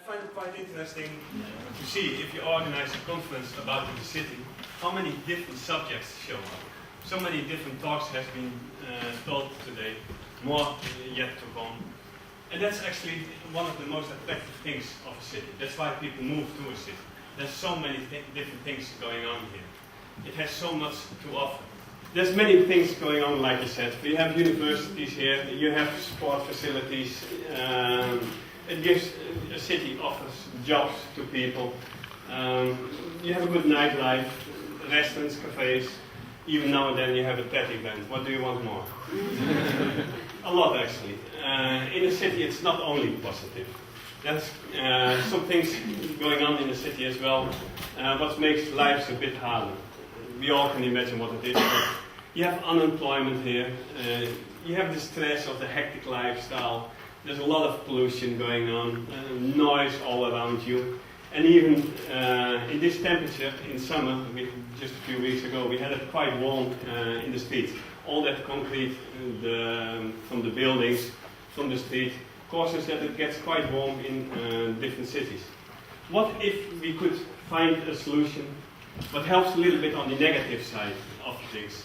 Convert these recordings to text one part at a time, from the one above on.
find it quite interesting to see, if you organize a conference about the city, how many different subjects show up. So many different talks have been told today, more yet to come. And that's actually one of the most attractive things of a city. That's why people move to a city. There's so many different things going on here. It has so much to offer. There's many things going on, like I said. We have universities here, you have sport facilities. It gives, a city offers jobs to people. You have a good nightlife, restaurants, cafes. Even now and then you have a TED event. What do you want more? A lot, actually. In a city it's not only positive. There's some things going on in the city as well, what makes lives a bit harder. We all can imagine what it is. You have unemployment here, you have the stress of the hectic lifestyle, there's a lot of pollution going on, noise all around you. And even in this temperature, in summer, just a few weeks ago, we had it quite warm in the streets. All that concrete from the buildings, from the street, causes that it gets quite warm in different cities. What if we could find a solution what helps a little bit on the negative side of things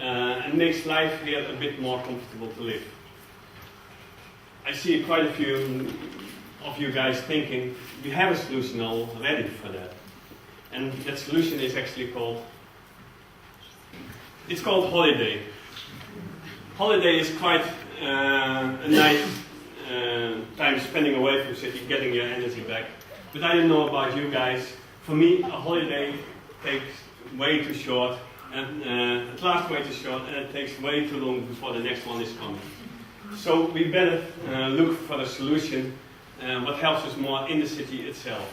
and makes life here a bit more comfortable to live? I see quite a few of you guys thinking we have a solution already for that. And that solution is actually called holiday. Holiday is quite a nice time spending away from the city, getting your energy back. But I don't know about you guys. For me, a holiday takes way too short, and it lasts way too short, and it takes way too long before the next one is coming. So we better look for a solution what helps us more in the city itself.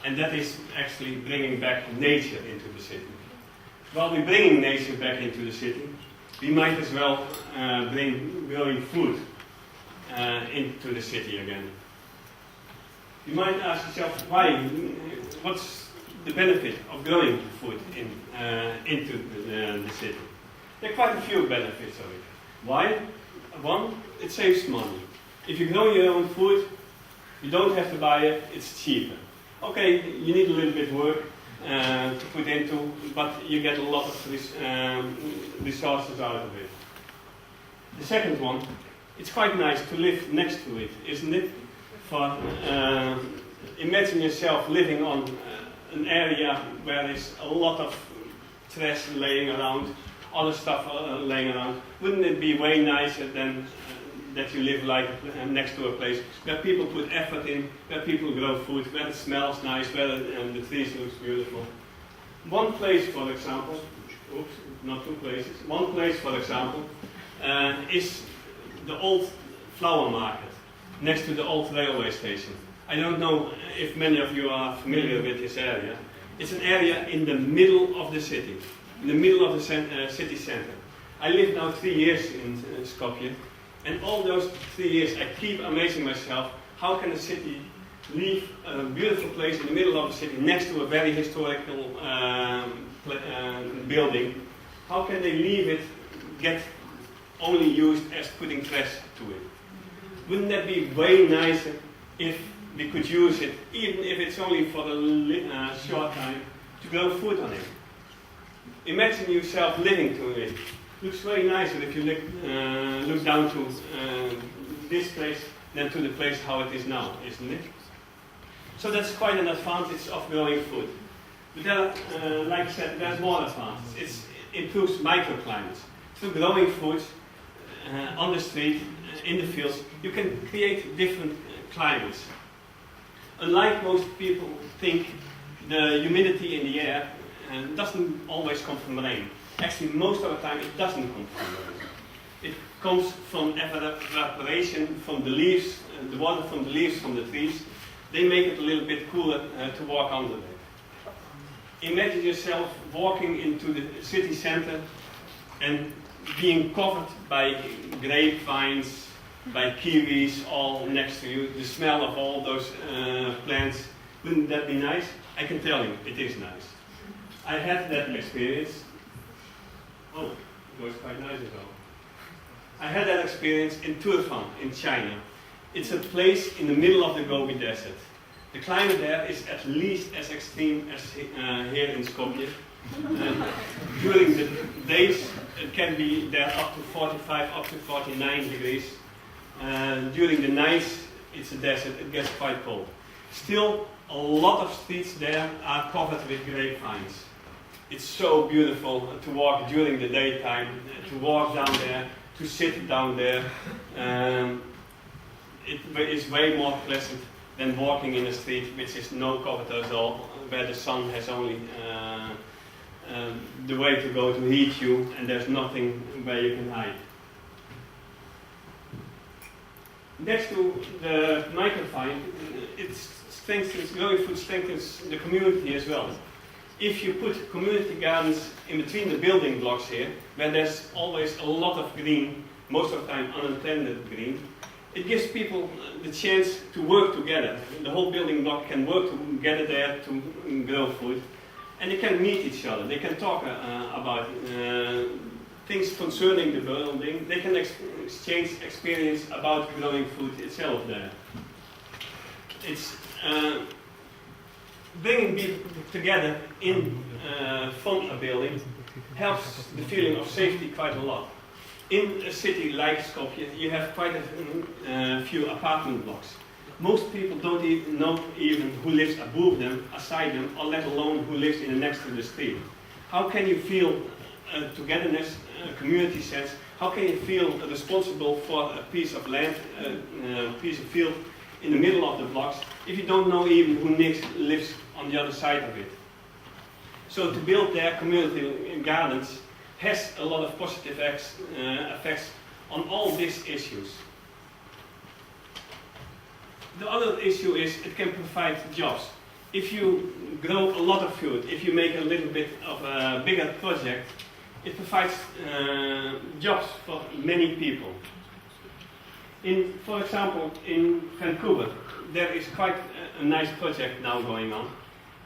And that is actually bringing back nature into the city. While we're bringing nature back into the city, we might as well bring growing food into the city again. You might ask yourself, why? What's the benefit of growing food into the city? There are quite a few benefits of it. Why? One, it saves money. If you grow your own food, you don't have to buy it, it's cheaper. Okay, you need a little bit work to put into, but you get a lot of resources out of it. The second one, it's quite nice to live next to it, isn't it? Imagine yourself living on an area where there's a lot of trash laying around, other stuff laying around. Wouldn't it be way nicer than that you live like next to a place where people put effort in, where people grow food, where it smells nice, where the trees look beautiful? One place, for example, oops, not two places, one place, for example, is the old flower market next to the old railway station. I don't know if many of you are familiar with this area. It's an area in the middle of the city, in the middle of the city center. I lived now 3 years in Skopje, and all those 3 years I keep amazing myself, how can a city leave a beautiful place in the middle of the city next to a very historical building? How can they leave it, get only used as putting trash to it? Wouldn't that be way nicer if we could use it, even if it's only for a short time, to grow food on it? Imagine yourself living to it. Looks very nicer if you look down to this place than to the place how it is now, isn't it? So that's quite an advantage of growing food. But there, like I said, there's more advantage. It improves microclimates. Through growing food on the street, in the fields, you can create different climates. Unlike most people think, the humidity in the air doesn't always come from rain. Actually, most of the time it doesn't come from rain. It comes from evaporation from the leaves, the water from the leaves from the trees. They make it a little bit cooler to walk under it. Imagine yourself walking into the city center and being covered by grapevines, by kiwis all next to you, the smell of all those plants. Wouldn't that be nice? I can tell you, it is nice. I had that experience. Oh, it was quite nice as well. I had that experience in Turfan in China. It's a place in the middle of the Gobi Desert. The climate there is at least as extreme as here in Skopje. During the days it can be there up to 45, up to 49 degrees. During the nights it's a desert, it gets quite cold. Still, a lot of streets there are covered with grapevines. It's so beautiful to walk during the daytime, to walk down there, to sit down there. It is way more pleasant than walking in a street which is no covered at all, where the sun has only the way to go to heat you, and there's nothing where you can hide. Next to the microclimate, growing food strengthens the community as well. If you put community gardens in between the building blocks here, where there's always a lot of green, most of the time unintended green, it gives people the chance to work together. The whole building block can work together there to grow food, and they can meet each other. They can talk about things concerning the building. They can exchange experience about growing food itself there. It's bringing people together in from a building helps the feeling of safety quite a lot. In a city like Skopje, you have quite a few apartment blocks. Most people don't even know who lives above them, aside them, or let alone who lives in the next to the street. How can you feel togetherness, community sense? How can you feel responsible for a piece of land, a piece of field in the middle of the blocks, if you don't know even who lives on the other side of it? So to build their community gardens has a lot of positive effects on all these issues. The other issue is it can provide jobs. If you grow a lot of food, if you make a little bit of a bigger project, it provides jobs for many people. For example, in Vancouver, there is quite a nice project now going on.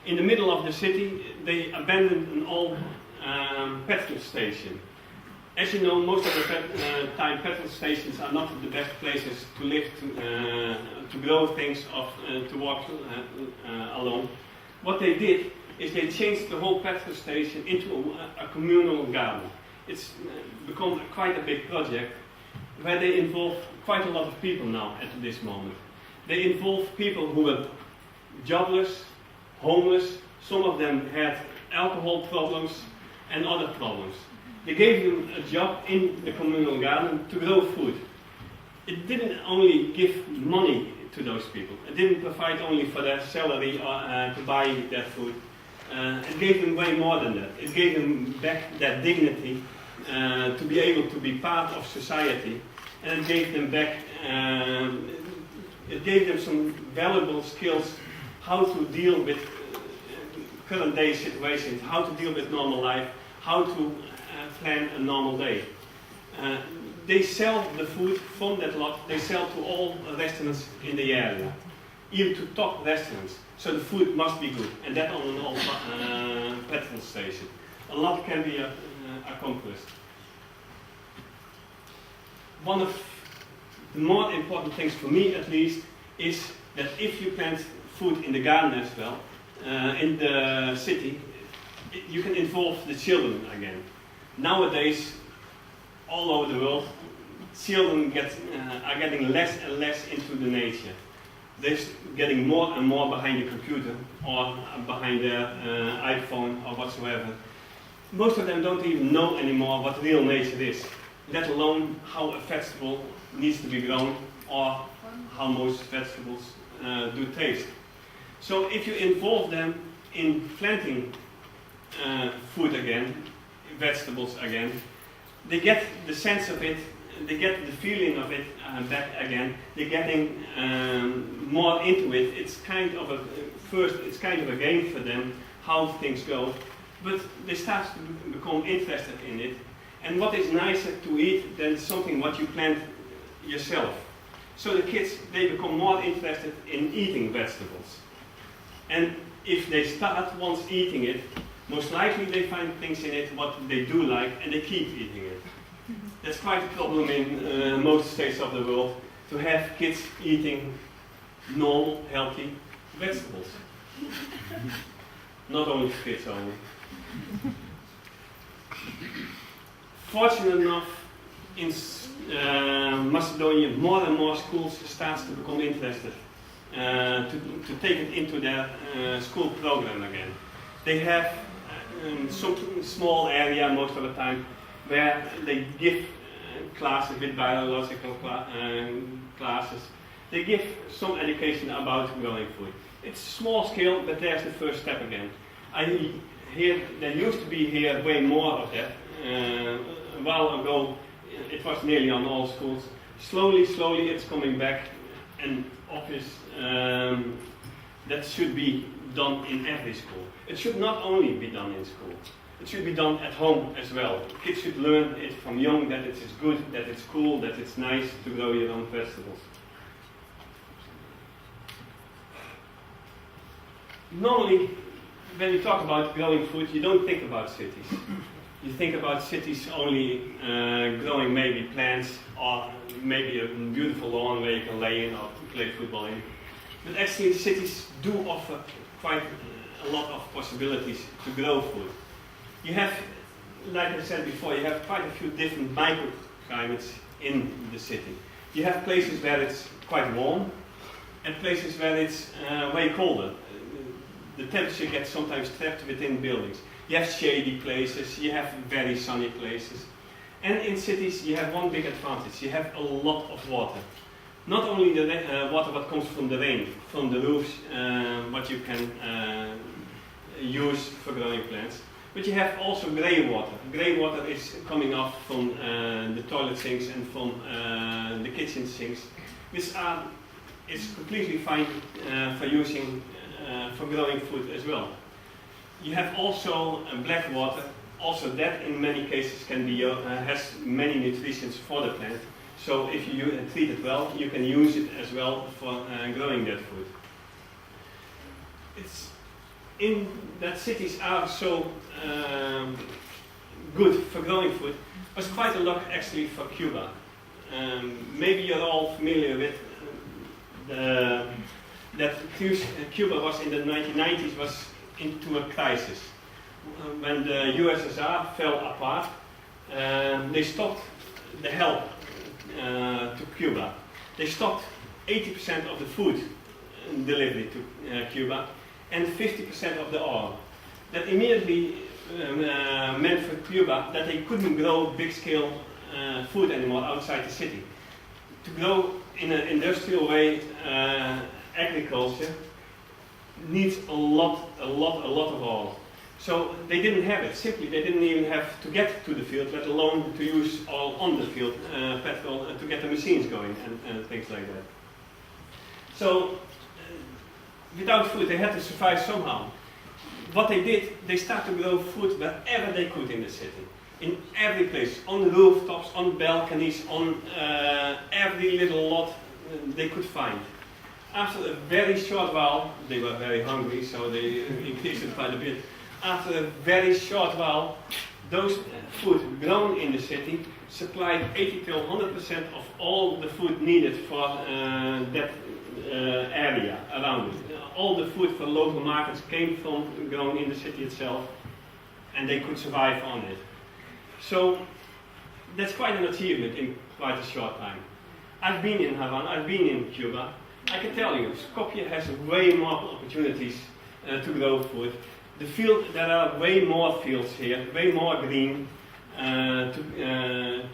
In the middle of the city, they abandoned an old petrol station. As you know, most of the time petrol stations are not the best places to live, to grow things, or to walk alone. What they did is they changed the whole petrol station into a communal garden. It's become quite a big project where they involve quite a lot of people now at this moment. They involve people who were jobless, homeless, some of them had alcohol problems and other problems. They gave them a job in the communal garden to grow food. It didn't only give money to those people. It didn't provide only for their salary or to buy their food. It gave them way more than that. It gave them back their dignity to be able to be part of society. And it gave them back, it gave them some valuable skills how to deal with current day situations, how to deal with normal life, how to plan a normal day. They sell the food from that lot, they sell to all restaurants in the area, even to top restaurants. So the food must be good, and that on an old petrol station. A lot can be accomplished. One of the more important things for me at least is that if you plant food in the garden as well, in the city, you can involve the children again. Nowadays, all over the world, children are getting less and less into the nature. They're getting more and more behind the computer or behind their iPhone or whatsoever. Most of them don't even know anymore what real nature is, let alone how a vegetable needs to be grown or how most vegetables do taste. So if you involve them in planting food again, vegetables again, they get the sense of it, they get the feeling of it back again, they're getting more into it. It's kind of a game for them, how things go, but they start to become interested in it. And what is nicer to eat than something what you plant yourself? So the kids, they become more interested in eating vegetables. And if they start once eating it, most likely they find things in it what they do like and they keep eating it. That's quite a problem in most states of the world, to have kids eating normal, healthy vegetables. Not only fish only. Fortunate enough, in Macedonia, more and more schools start to become interested to take it into their school program again. They have some small area most of the time where they give classes with biological classes. They give some education about growing food. It's small scale, but there's the first step again. I hear there used to be here way more of that. A while ago, it was nearly on all schools. Slowly, it's coming back, and obvious that should be done in every school. It should not only be done in school. It should be done at home as well. Kids should learn it from young that it is good, that it's cool, that it's nice to grow your own vegetables. Normally, when you talk about growing food, you don't think about cities. You think about cities only growing maybe plants or maybe a beautiful lawn where you can lay in or play football in. But actually cities do offer quite a lot of possibilities to grow food. You have, like I said before, you have quite a few different microclimates in the city. You have places where it's quite warm and places where it's way colder. The temperature gets sometimes trapped within buildings. You have shady places, you have very sunny places. And in cities you have one big advantage, you have a lot of water. Not only the water what comes from the rain, from the roofs, what you can use for growing plants, but you have also grey water. Grey water is coming off from the toilet sinks and from the kitchen sinks, which is completely fine for using for growing food as well. You have also black water. Also that in many cases can be has many nutrients for the plant. So if you treat it well, you can use it as well for growing that food. It's in that cities are so good for growing food. Was quite a lot actually for Cuba. Maybe you're all familiar with that Cuba was in the 1990s was into a crisis. When the USSR fell apart, they stopped the help to Cuba. They stopped 80% of the food delivery to Cuba and 50% of the oil. That immediately meant for Cuba that they couldn't grow big-scale food anymore outside the city. To grow in an industrial way agriculture needs a lot of oil. So they didn't have it. Simply, they didn't even have to get to the field, let alone to use oil on the field, petrol, to get the machines going and things like that. So without food, they had to survive somehow. What they did, they started to grow food wherever they could in the city. In every place, on rooftops, on balconies, on every little lot they could find. After a very short while, they were very hungry, so they increased it quite a bit. After a very short while, those food grown in the city supplied 80 to 100% of all the food needed for that area around it. All the food for local markets came from grown in the city itself, and they could survive on it. So that's quite an achievement in quite a short time. I've been in Havana, I've been in Cuba. I can tell you, Skopje has way more opportunities to grow food. There are way more fields here, way more green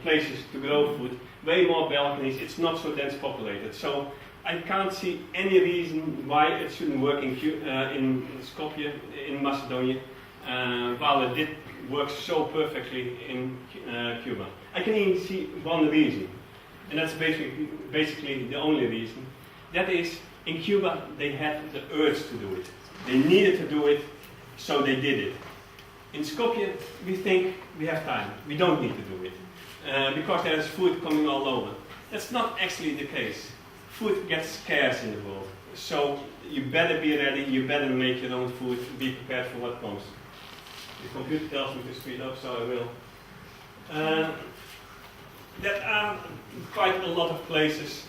places to grow food, way more balconies. It's not so dense populated. So I can't see any reason why it shouldn't work in Skopje, in Macedonia, while it did work so perfectly in Cuba. I can even see one reason, and that's basically the only reason. That is, in Cuba they had the urge to do it. They needed to do it, so they did it. In Skopje, we think we have time. We don't need to do it, because there is food coming all over. That's not actually the case. Food gets scarce in the world, so you better be ready, you better make your own food, be prepared for what comes. The computer tells me to speed up, so I will. There are quite a lot of places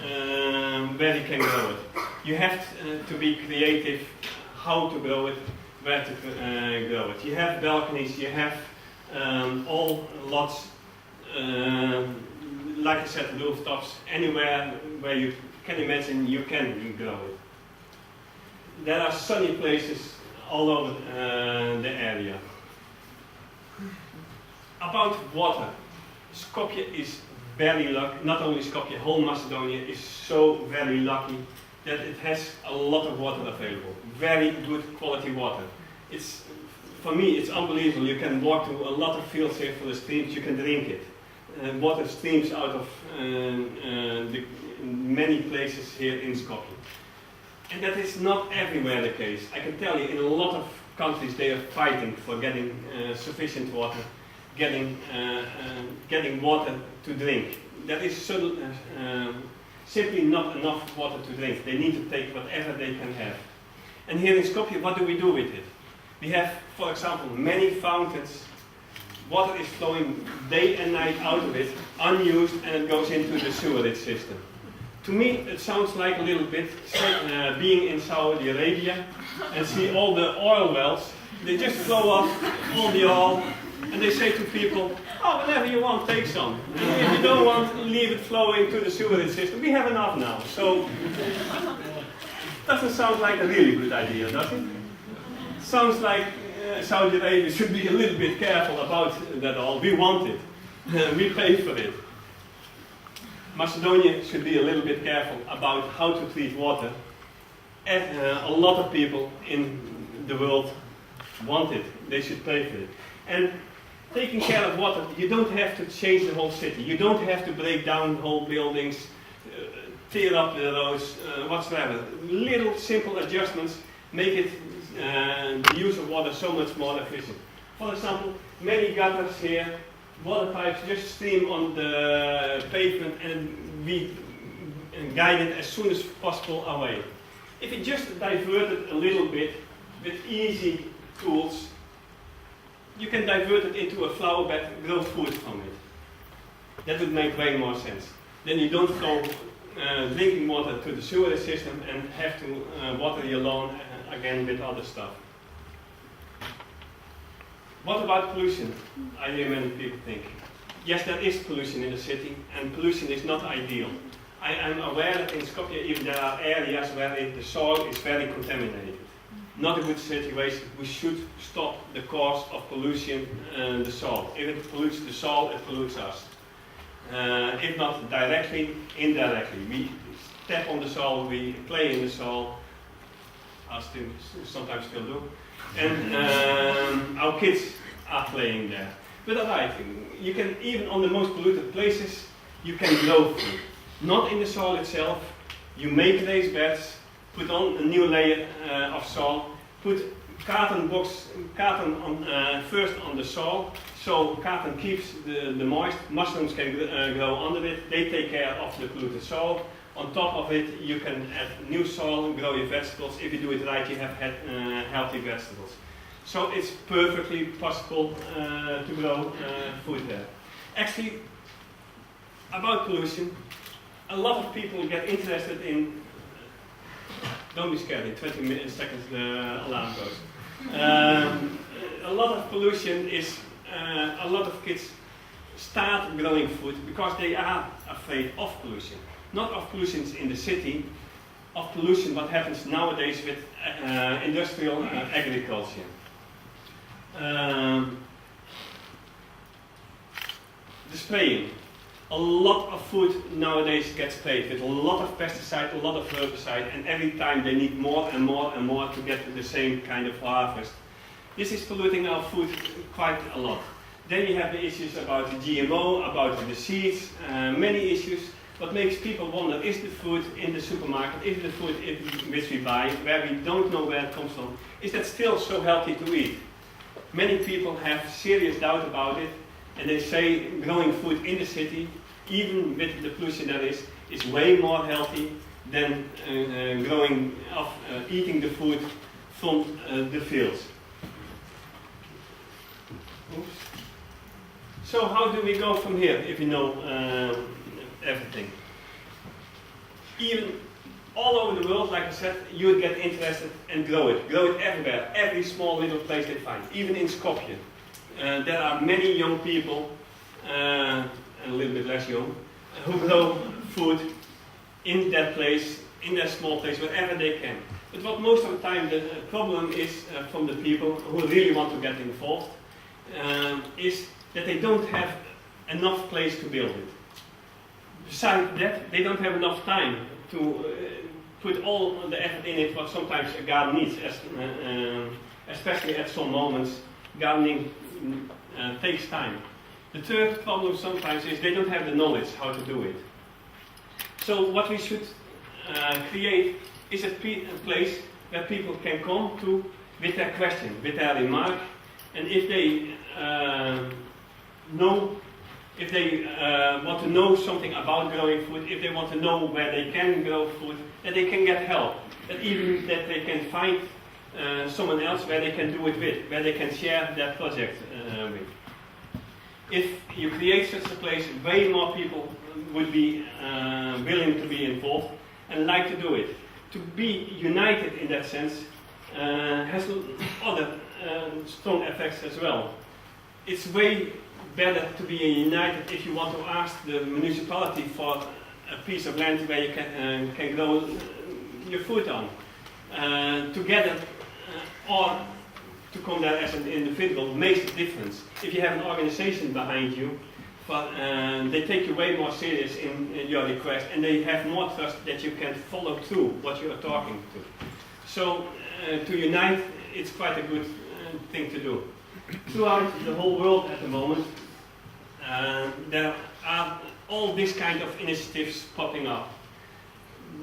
where you can grow it. You have to be creative how to grow it, where to grow it. You have balconies, you have all lots, like I said, rooftops, anywhere where you can imagine you can grow it. There are sunny places all over the area. About water, Skopje is very lucky, not only Skopje, whole Macedonia is so very lucky that it has a lot of water available. Very good quality water. It's, for me, it's unbelievable. You can walk to a lot of fields here for the streams, you can drink it. Water streams out of the many places here in Skopje. And that is not everywhere the case. I can tell you, in a lot of countries they are fighting for getting sufficient water, getting water to drink. That is simply not enough water to drink. They need to take whatever they can have. And here in Skopje, what do we do with it? We have, for example, many fountains. Water is flowing day and night out of it, unused, and it goes into the sewerage system. To me, it sounds like a little bit being in Saudi Arabia and see all the oil wells. They just flow off all the oil, and they say to people, oh, whenever you want, take some. And if you don't want, leave it flowing to the sewerage system. We have enough now. So, doesn't sound like a really good idea, does it? Sounds like Saudi Arabia should be a little bit careful about that all. We want it. We pay for it. Macedonia should be a little bit careful about how to treat water. A lot of people in the world want it. They should pay for it. And taking care of water, you don't have to change the whole city. You don't have to break down whole buildings, tear up the roads, whatsoever. Little simple adjustments make it the use of water so much more efficient. For example, many gutters here, water pipes just stream on the pavement and we guide it as soon as possible away. If you just divert it a little bit with easy tools, you can divert it into a flower bed, grow food from it. That would make way more sense. Then you don't throw drinking water to the sewerage system and have to water your lawn again with other stuff. What about pollution? I hear many people think. Yes, there is pollution in the city, and pollution is not ideal. I am aware that in Skopje even there are areas where the soil is very contaminated. Not a good situation. We should stop the cause of pollution the soil. If it pollutes the soil, it pollutes us. If not directly, indirectly. We step on the soil, we play in the soil, I sometimes still do. And our kids are playing there. But alright, you can, even on the most polluted places, you can grow food. Not in the soil itself. You make raised beds, put on a new layer of soil, put carton on, first on the soil, so carton keeps the moist, mushrooms can grow under it, they take care of the polluted soil. On top of it, you can add new soil and grow your vegetables. If you do it right, you have healthy vegetables. So it's perfectly possible to grow food there. Actually, about pollution, a lot of people get interested in, don't be scared, in 20 seconds the alarm goes. A lot of pollution is, a lot of kids start growing food because they are afraid of pollution. Not of pollution in the city, of pollution what happens nowadays with industrial agriculture. The spraying. A lot of food nowadays gets sprayed with a lot of pesticide, a lot of herbicide, and every time they need more and more and more to get the same kind of harvest. This is polluting our food quite a lot. Then you have the issues about the GMO, about the seeds, many issues. What makes people wonder, is the food in the supermarket, is the food which we buy, where we don't know where it comes from, is that still so healthy to eat? Many people have serious doubt about it, and they say growing food in the city, even with the pollution that is way more healthy than eating the food from the fields. Oops. So how do we go from here if you know everything? even all over the world, like I said, you would get interested and grow it. Grow it everywhere, every small little place they find, even in Skopje. There are many young people, and a little bit less young, who grow food in that place, in that small place, wherever they can. But what most of the time the problem is from the people who really want to get involved, is that they don't have enough place to build it. Besides that, they don't have enough time to put all the effort in it what sometimes a garden needs, especially at some moments. Gardening takes time. The third problem sometimes is they don't have the knowledge how to do it. So what we should create is a place where people can come to with their question, with their remark, and if they want to know something about growing food, if they want to know where they can grow food, that they can get help, that even that they can find someone else where they can do it with, where they can share their project with. If you create such a place, way more people would be willing to be involved and like to do it. To be united in that sense has other strong effects as well. It's way better to be united if you want to ask the municipality for a piece of land where you can grow your food on. Together or to come there as an individual makes a difference. If you have an organization behind you, they take you way more serious in your request, and they have more trust that you can follow through what you are talking to. So to unite, it's quite a good thing to do. Throughout the whole world at the moment, there are all these kind of initiatives popping up.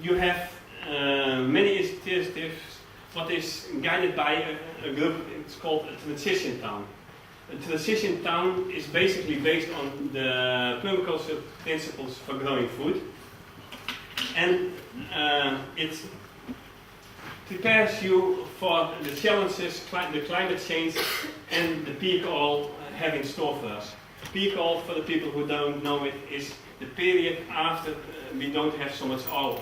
You have many initiatives what is guided by a group, it's called a transition town. A transition town is basically based on the permaculture principles for growing food, and it prepares you for the challenges the climate change and the peak oil have in store for us. Peak oil, for the people who don't know it, is the period after we don't have so much oil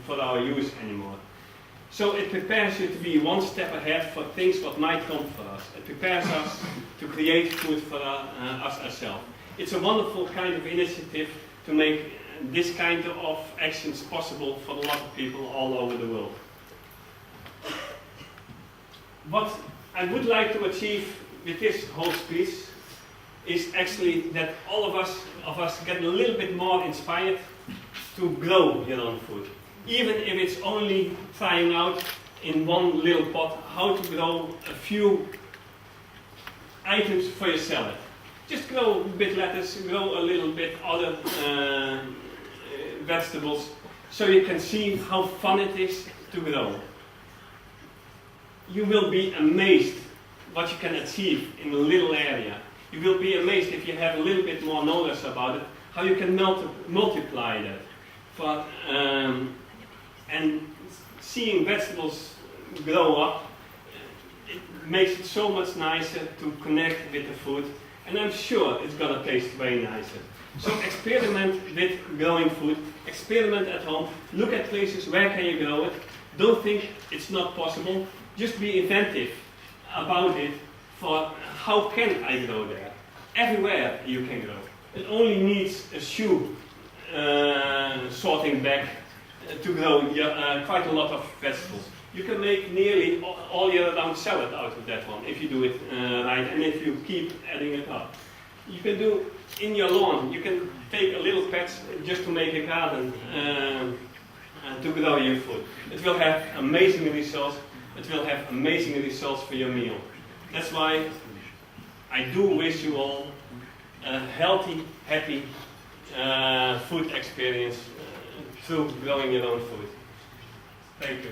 for our use anymore. So it prepares you to be one step ahead for things what might come for us. It prepares us to create food for us ourselves. It's a wonderful kind of initiative to make this kind of actions possible for a lot of people all over the world. What I would like to achieve with this whole speech is actually that all of us get a little bit more inspired to grow your own food. Even if it's only trying out in one little pot how to grow a few items for your salad. Just grow a bit lettuce, grow a little bit other vegetables, so you can see how fun it is to grow. You will be amazed what you can achieve in a little area. You will be amazed if you have a little bit more knowledge about it, how you can multiply that. And seeing vegetables grow up, it makes it so much nicer to connect with the food, and I'm sure it's gonna taste very nicer. So experiment with growing food, experiment at home, look at places where can you grow it, don't think it's not possible, just be inventive about it for how can I grow there. Everywhere you can grow. It only needs a shoe sorting bag to grow quite a lot of vegetables. You can make nearly all year round salad out of that one if you do it right and if you keep adding it up. You can do in your lawn, you can take a little patch just to make a garden to grow your food. It will have amazing results. It will have amazing results for your meal. That's why I do wish you all a healthy, happy food experience through growing your own food. Thank you.